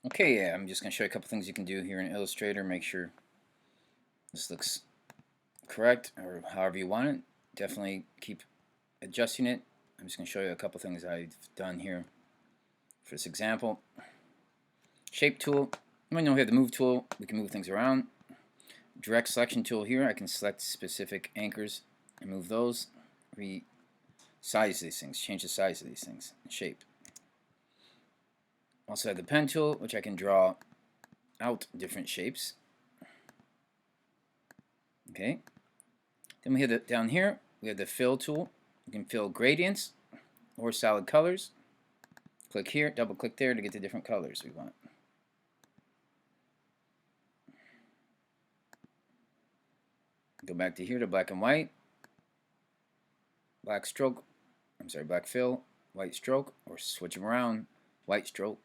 Okay, yeah, I'm just going to show you a couple things you can do here in Illustrator. Make sure this looks correct or however you want it. Definitely keep adjusting it. I'm just going to show you a couple things I've done here for this example. Shape tool. When we have the move tool, we can move things around. Direct selection tool here, I can select specific anchors and move those. Resize these things, change the size of these things, shape. Also have the pen tool, which I can draw out different shapes. Okay. Then we have down here, we have the fill tool. You can fill gradients or solid colors. Click here, double click there to get the different colors we want. Go back to here to black and white. Black stroke, black fill, white stroke, or switch them around. White stroke,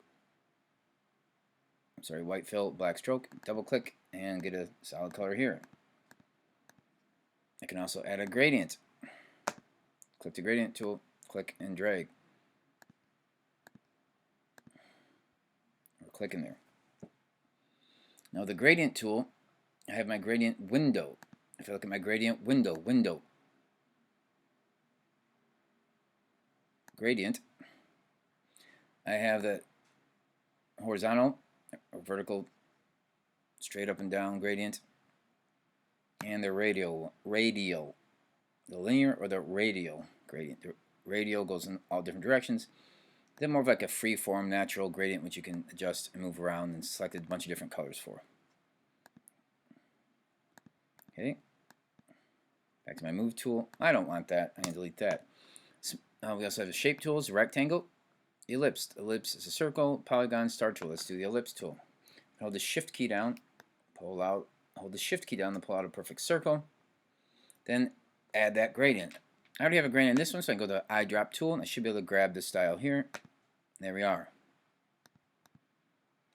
white fill, black stroke. Double click and get a solid color here. I can also add a gradient. Click the gradient tool, click and drag. Or click in there. Now the gradient tool, I have my gradient window. If I look at my gradient window, gradient, I have the horizontal or vertical, straight up and down gradient, and the radial, the linear or the radial gradient. The radial goes in all different directions. Then more of like a free-form natural gradient, which you can adjust and move around and select a bunch of different colors for. Okay, back to my move tool. I don't want that. I can delete that. So, we also have the shape tools, rectangle, ellipse. Ellipse is a circle, polygon, star tool. Let's do the ellipse tool. Hold the shift key down, pull out, hold the shift key down to pull out a perfect circle. Then add that gradient. I already have a gradient in this one, so I can go to the eyedrop tool, and I should be able to grab this style here. There we are.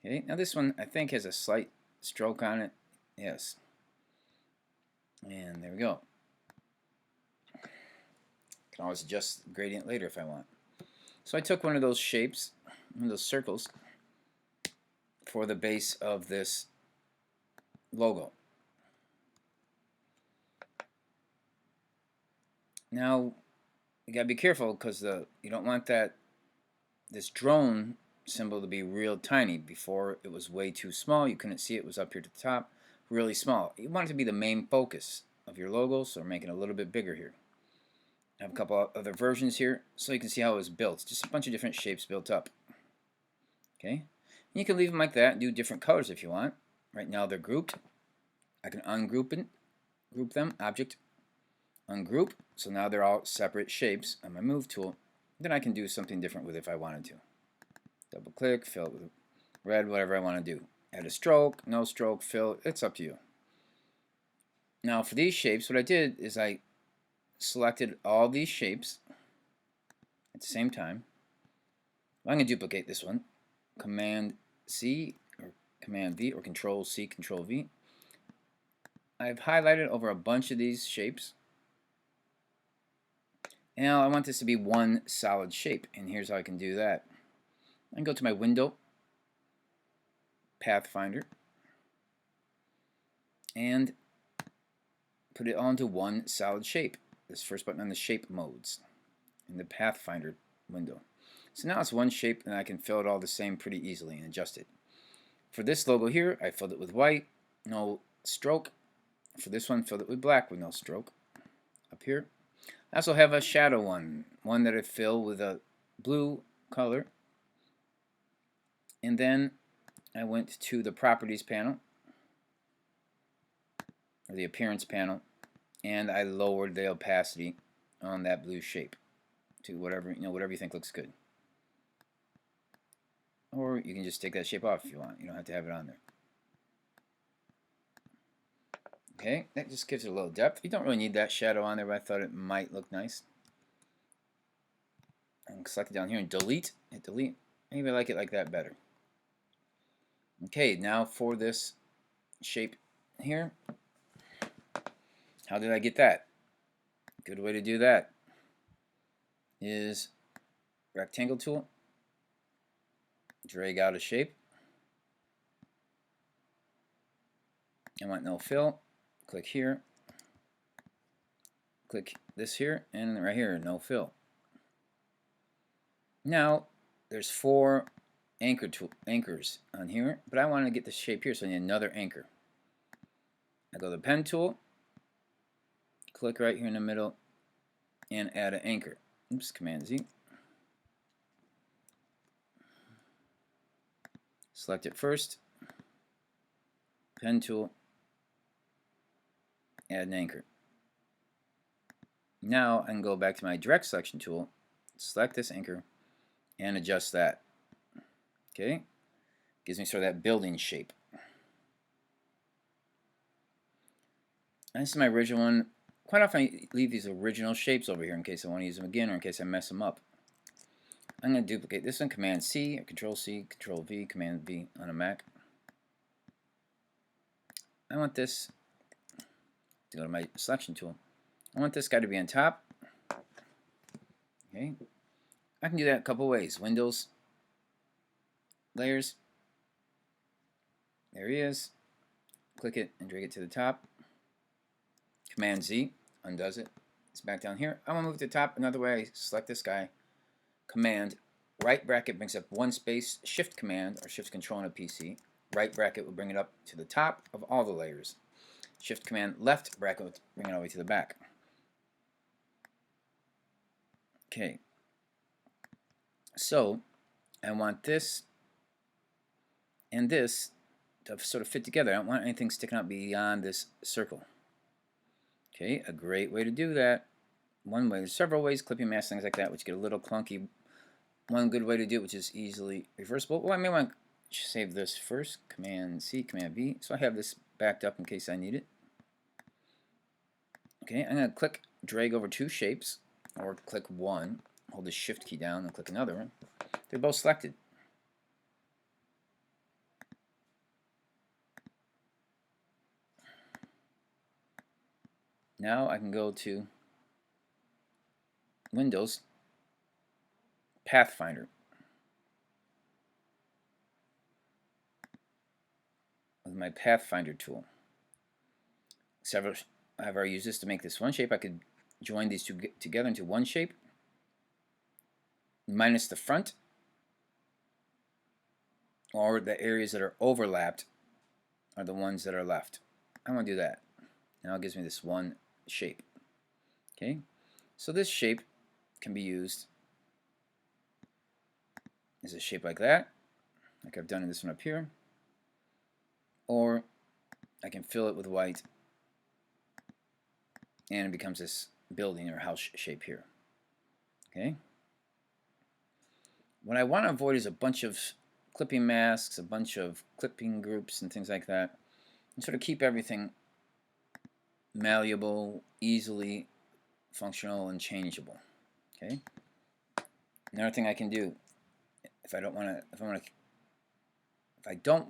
Okay, now this one I think has a slight stroke on it. Yes. And there we go. I can always adjust the gradient later if I want. So I took one of those shapes, one of those circles, for the base of this logo. Now you gotta be careful because you don't want this drone symbol to be real tiny. Before it was way too small, you couldn't see it, was up here to the top, really small. You want it to be the main focus of your logo, so I'm making it a little bit bigger here. I have a couple other versions here so you can see how it was built. Just a bunch of different shapes built up. Okay, and you can leave them like that and do different colors if you want. Right now they're grouped. I can ungroup group them, object, ungroup, so now they're all separate shapes on my move tool. Then I can do something different with it if I wanted to. Double click, fill it with red, whatever I want to do. Add a stroke, no stroke, fill, it's up to you. Now for these shapes, what I did is I selected all these shapes at the same time. I'm going to duplicate this one. Command C or Command V or Control C, Control V. I've highlighted over a bunch of these shapes. Now I want this to be one solid shape, and here's how I can do that. I can go to my window, Pathfinder, and put it all into one solid shape. This first button on the shape modes in the Pathfinder window. So now it's one shape, and I can fill it all the same pretty easily and adjust it. For this logo here, I filled it with white, no stroke. For this one, filled it with black with no stroke. Up here. I also have a shadow one that I fill with a blue color. And then I went to the properties panel, or the appearance panel, and I lowered the opacity on that blue shape to whatever you think looks good. Or you can just take that shape off if you want. You don't have to have it on there. Okay, that just gives it a little depth. You don't really need that shadow on there, but I thought it might look nice. And select it down here and delete. Hit delete. Maybe I like it like that better. Okay, now for this shape here. How did I get that? Good way to do that is rectangle tool. Drag out a shape. I want no fill. Click here. Click this here, and right here, no fill. Now, there's 4 anchors on here, but I want to get the shape here, so I need another anchor. I go to the pen tool, click right here in the middle, and add an anchor. Oops, Command Z. Select it first, pen tool, add an anchor. Now I can go back to my direct selection tool, select this anchor, and adjust that. Okay, gives me sort of that building shape. And this is my original one. Quite often I leave these original shapes over here in case I want to use them again or in case I mess them up. I'm going to duplicate this one, Command C, or Control C, Control V, Command V on a Mac. I want this to go to my selection tool. I want this guy to be on top. Okay, I can do that a couple ways. Windows, Layers. There he is. Click it and drag it to the top. Command Z undoes it. It's back down here. I want to move it to the top. Another way, I select this guy. Command right bracket brings up one space. Shift Command or Shift Control on a PC. Right bracket will bring it up to the top of all the layers. Shift Command left bracket will bring it all the way to the back. Okay. So I want this and this to sort of fit together. I don't want anything sticking out beyond this circle. Okay, a great way to do that. One way, there's several ways, clipping mask, things like that, which get a little clunky. One good way to do it, which is easily reversible. Well, I may want to save this first. Command C, Command V. So I have this backed up in case I need it. Okay, I'm going to click, drag over 2 shapes, or click one, hold the Shift key down, and click another one. They're both selected. Now I can go to Windows, Pathfinder. With my Pathfinder tool. I've already used this to make this one shape. I could join these two together into one shape, minus the front, or the areas that are overlapped are the ones that are left. I want to do that. Now it gives me this one shape. Okay, so this shape can be used as a shape like that, like I've done in this one up here, or I can fill it with white and it becomes this building or house shape here. Okay. What I want to avoid is a bunch of clipping masks, a bunch of clipping groups and things like that, and sort of keep everything malleable, easily functional, and changeable. Okay. Another thing I can do, if I don't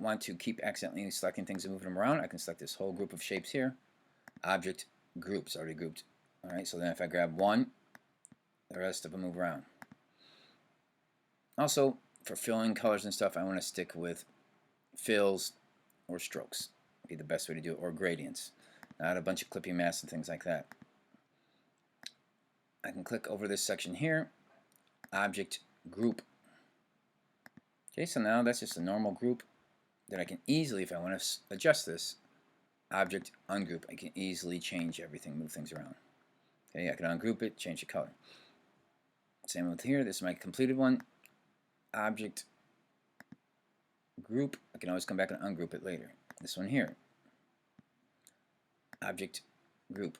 want to keep accidentally selecting things and moving them around, I can select this whole group of shapes here. Object groups already grouped. All right. So then if I grab one, the rest of them move around. Also, for filling colors and stuff, I want to stick with fills or strokes. Be the best way to do it, or gradients, not a bunch of clipping masks and things like that. I can click over this section here, object group. Okay, so now that's just a normal group that I can easily, if I want to adjust this, object ungroup. I can easily change everything, move things around. Okay, I can ungroup it, change the color. Same with here. This is my completed one. Object group. I can always come back and ungroup it later. This one here. Object group.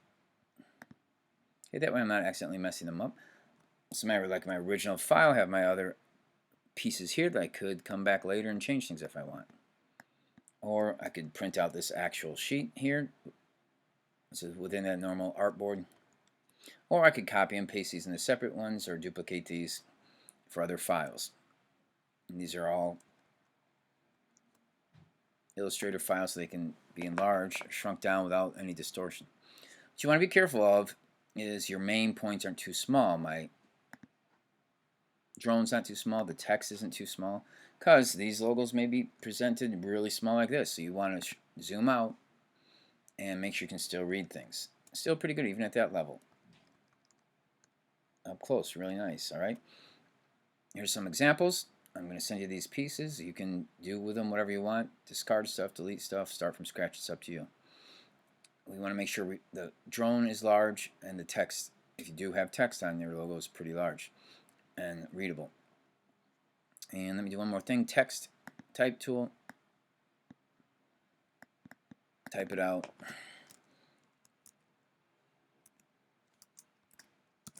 Okay, that way I'm not accidentally messing them up. So like my original file, I have my other pieces here that I could come back later and change things if I want. Or I could print out this actual sheet here. This is within that normal artboard. Or I could copy and paste these into separate ones or duplicate these for other files. And these are all Illustrator files, so they can be enlarged or shrunk down without any distortion. What you want to be careful of is your main points aren't too small. My drone's not too small, the text isn't too small, because these logos may be presented really small like this. So you want to zoom out and make sure you can still read things. Still pretty good even at that level. Up close, really nice. All right. Here's some examples. I'm going to send you these pieces. You can do with them whatever you want. Discard stuff, delete stuff, start from scratch. It's up to you. We want to make sure the drone is large and the text, if you do have text on your logo, is pretty large and readable. And let me do one more thing. Text type tool. Type it out.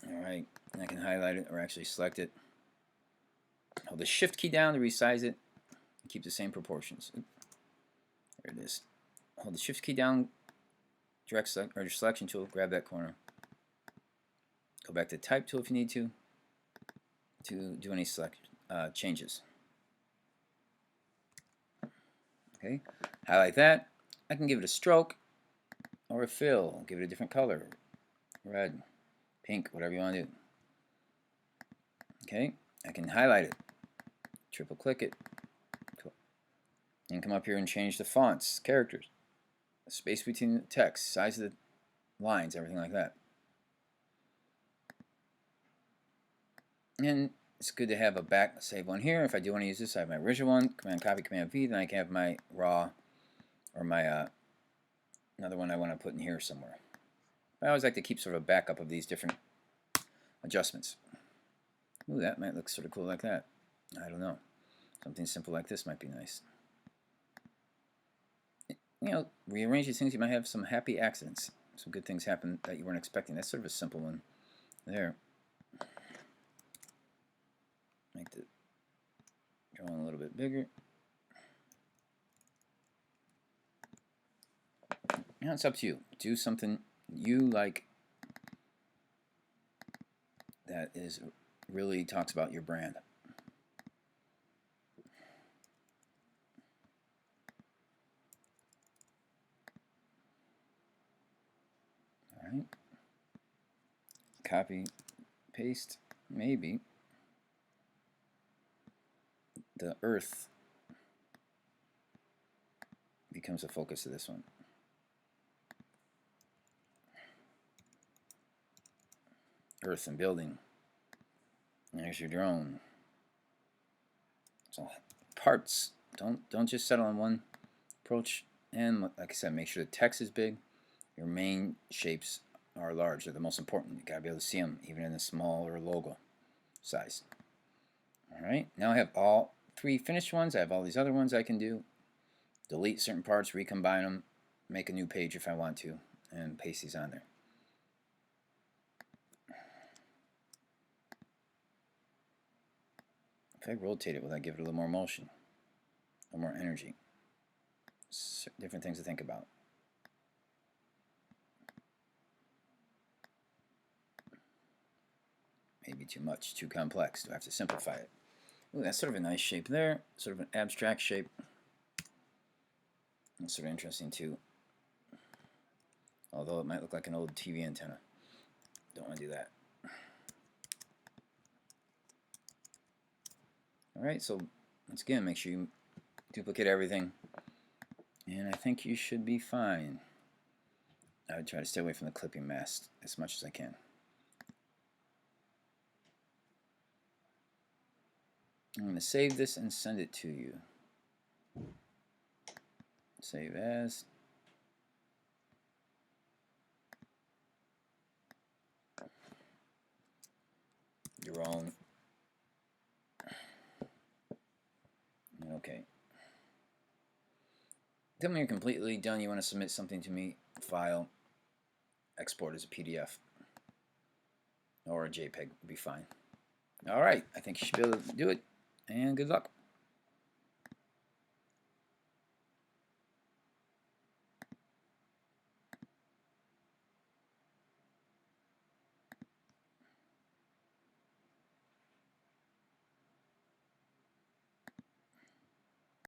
Alright, and I can highlight it or actually select it. Hold the shift key down to resize it. Keep the same proportions. There it is. Hold the shift key down, direct select or your selection tool, grab that corner. Go back to type tool if you need to do any select changes. Okay, highlight that. I can give it a stroke or a fill. Give it a different color, red, pink, whatever you want to do. Okay, I can highlight it, triple click it, and come up here and change the fonts, characters, the space between the text, size of the lines, everything like that. And it's good to have a back save one here. If I do want to use this, I have my original one, Command Copy, Command V, then I can have my raw or my another one I want to put in here somewhere. I always like to keep sort of a backup of these different adjustments. Ooh, that might look sort of cool like that. I don't know. Something simple like this might be nice. You know, rearrange these things, you might have some happy accidents. Some good things happen that you weren't expecting. That's sort of a simple one there. Make the drawing a little bit bigger. Now it's up to you. Do something you like that is really talks about your brand. All right. Copy, paste, maybe. The earth becomes the focus of this one. Earth and building. There's your drone. So parts. Don't just settle on one approach. And like I said, make sure the text is big. Your main shapes are large. They're the most important. You gotta be able to see them even in a smaller logo size. All right. Now I have all 3 finished ones. I have all these other ones I can do. Delete certain parts, recombine them, make a new page if I want to, and paste these on there. If I rotate it, will that give it a little more motion, a little more energy? Different things to think about. Maybe too much, too complex. Do I have to simplify it? Ooh, that's sort of a nice shape there, sort of an abstract shape. That's sort of interesting too. Although it might look like an old TV antenna. Don't want to do that. Alright, so once again, make sure you duplicate everything. And I think you should be fine. I would try to stay away from the clipping mask as much as I can. I'm going to save this and send it to you. Save as. Your own. Okay. Then when you're completely done, you want to submit something to me, file, export as a PDF or a JPEG would be fine. All right, I think you should be able to do it, and good luck.